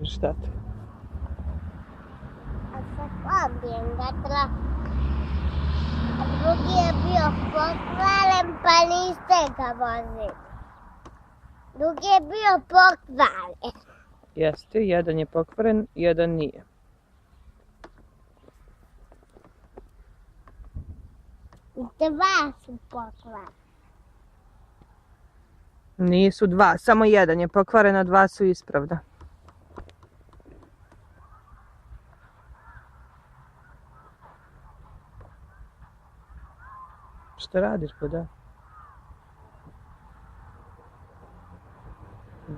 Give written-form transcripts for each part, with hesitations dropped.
Šta to? A sa kombijem gatla. Drugi je bio pokvaren pa niste ga vozili. Drugi je bio pokvaren. Jeste, jedan je pokvaren, jedan nije. Dva su pokvareni. Nisu dva, samo jedan je pokvaren, a dva su ispravna. Šta radiš, Buda?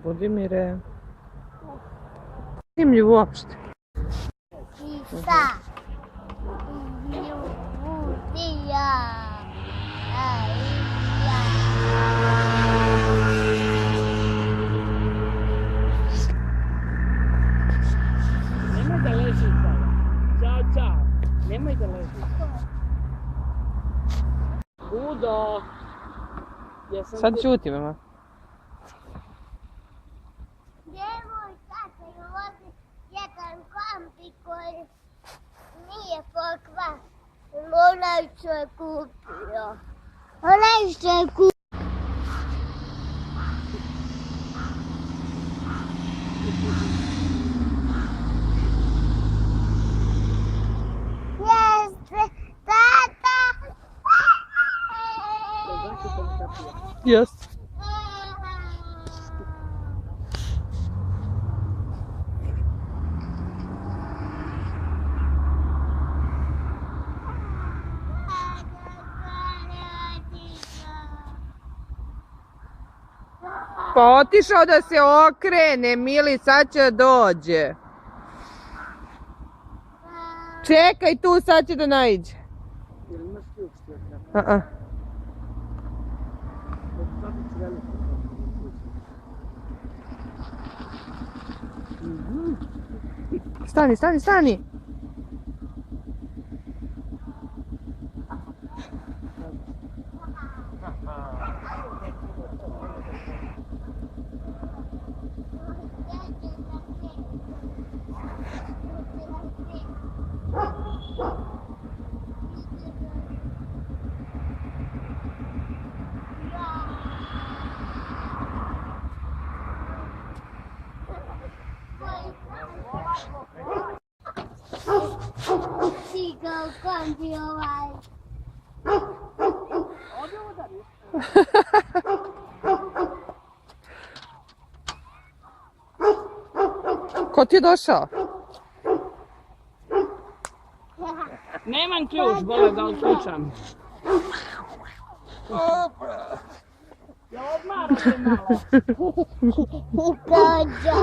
Budimire. Zanimljivo uopšte. Isa. Ljubutija. Nemoj da ležiš sada. Ćao, čao. Nemoj da ležiš. Budo. Sad čuti, mama. Djevojka se vozi jedan kombi koji nije pokvaren. Onaj što je kupio. Onaj što je kupio. Jeste, tata! Jes. Pa otišao da se okrene, Mili, sad će dođe. Čekaj tu, sad će da naiđe. Jel imaš ključ ti od A-a. Stani, stani, stani. Ti ga u kombi ovaj. Ko ti je došao? Nemam ključ, bole da otključam. Ja odmaram se malo. Kođa.